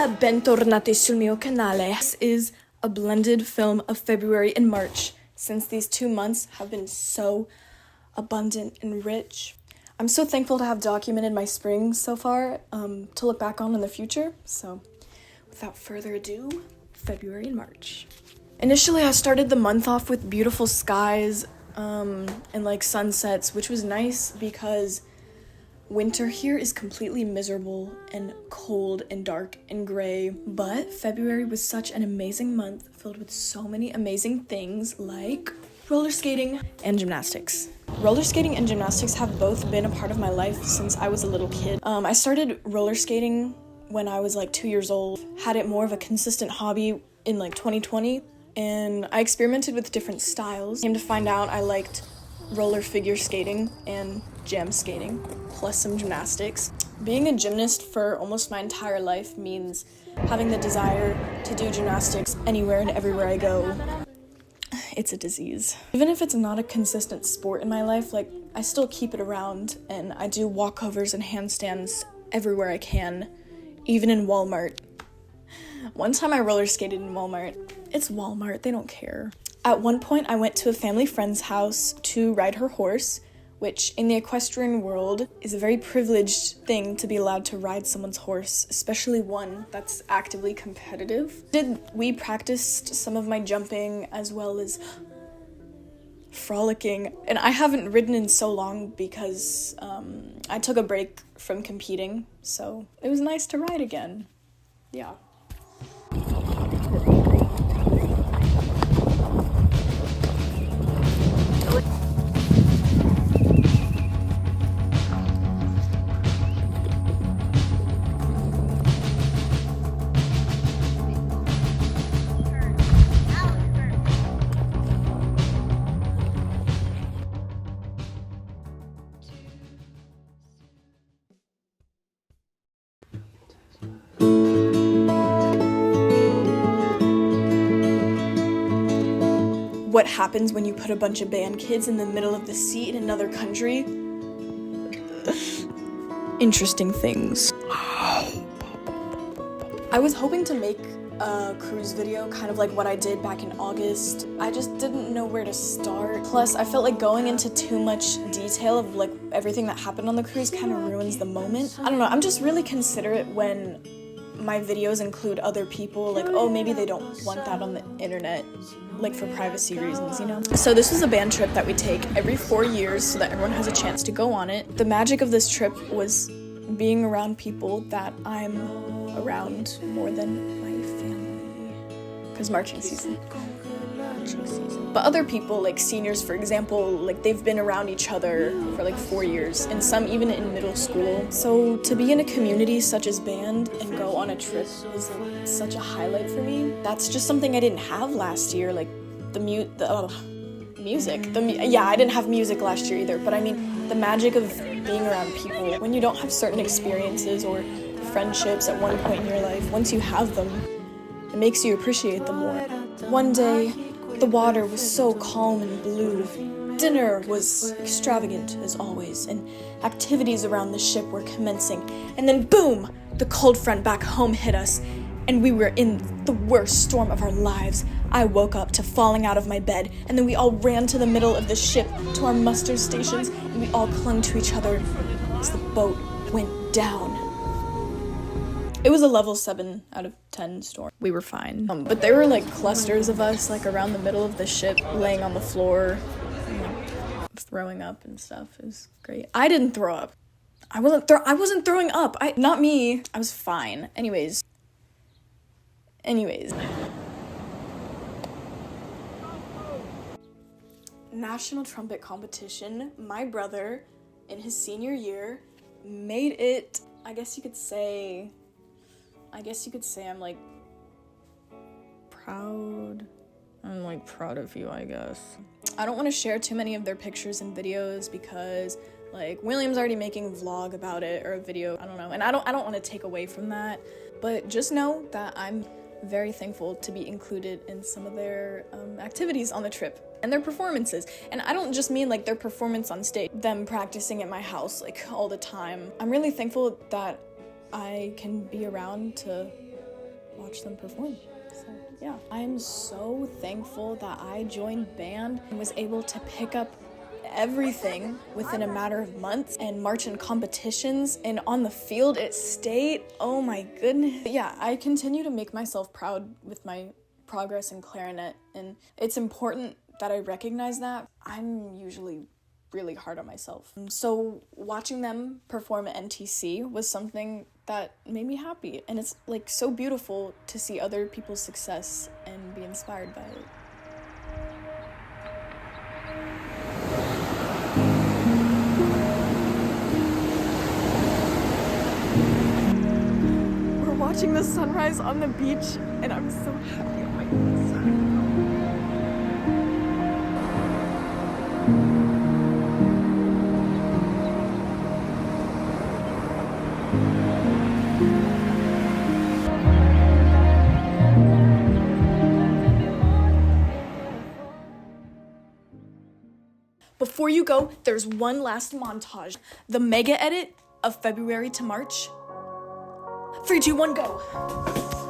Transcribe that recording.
Bentornati sul mio canale. This is a blended film of February and March, since these 2 months have been so abundant and rich. I'm so thankful to have documented my spring so far, to look back on in the future. So without further ado, February and March. Initially, I started the month off with beautiful skies and like sunsets, which was nice because winter here is completely miserable and cold and dark and gray. But February was such an amazing month, filled with so many amazing things like roller skating and gymnastics. Roller skating and gymnastics have both been a part of my life since I was a little kid. I started roller skating when I was like 2 years old, had it more of a consistent hobby in like 2020, and I experimented with different styles. Came to find out I liked roller figure skating and jam skating, plus some gymnastics. Being a gymnast for almost my entire life means having the desire to do gymnastics anywhere and everywhere I go. It's a disease. Even if it's not a consistent sport in my life, like, I still keep it around, and I do walkovers and handstands everywhere I can, even in Walmart. One time I roller skated in Walmart. It's Walmart, they don't care. At one point, I went to a family friend's house to ride her horse, which in the equestrian world is a very privileged thing to be allowed to ride someone's horse, especially one that's actively competitive. We practiced some of my jumping as well as frolicking, and I haven't ridden in so long because I took a break from competing, so it was nice to ride again. Yeah. What happens when you put a bunch of band kids in the middle of the sea in another country? Interesting things. I was hoping to make a cruise video, kind of like what I did back in August. I just didn't know where to start. Plus, I felt like going into too much detail of like everything that happened on the cruise kind of ruins the moment. I don't know, I'm just really considerate when my videos include other people, like, oh, maybe they don't want that on the internet, like for privacy reasons, you know? So this was a band trip that we take every 4 years so that everyone has a chance to go on it. The magic of this trip was being around people that I'm around more than my family. Because marching season. But other people, like seniors, for example, like they've been around each other for like 4 years, and some even in middle school. So to be in a community such as band and go on a trip was like such a highlight for me. That's just something I didn't have last year, like music. I didn't have music last year either, but I mean the magic of being around people. When you don't have certain experiences or friendships at one point in your life, once you have them, it makes you appreciate them more. One day, the water was so calm and blue. Dinner was extravagant as always, and activities around the ship were commencing. And then boom! The cold front back home hit us, and we were in the worst storm of our lives. I woke up to falling out of my bed, and then we all ran to the middle of the ship to our muster stations, and we all clung to each other as the boat went down. It was a level 7 out of 10 storm. We were fine. But there were like clusters of us like around the middle of the ship, laying on the floor, and, like, throwing up and stuff. It was great. I didn't throw up. I wasn't throwing up. Not me. I was fine. Anyways. National trumpet competition. My brother, in his senior year, made it. I guess you could say I'm like proud. I'm like proud of you, I guess. I don't want to share too many of their pictures and videos because like William's already making a vlog about it or a video. I don't know. And I don't want to take away from that, but just know that I'm very thankful to be included in some of their activities on the trip and their performances. And I don't just mean like their performance on stage, them practicing at my house like all the time. I'm really thankful that I can be around to watch them perform. So yeah, I'm so thankful that I joined band and was able to pick up everything within a matter of months and march in competitions and on the field at state. Oh my goodness. But yeah, I continue to make myself proud with my progress in clarinet, and it's important that I recognize that. I'm usually really hard on myself. So watching them perform at NTC was something that made me happy, and it's like so beautiful to see other people's success and be inspired by it. We're watching the sunrise on the beach, and I'm so happy. Oh my goodness. Before you go, there's one last montage. The mega edit of February to March. 3, 2, 1, go.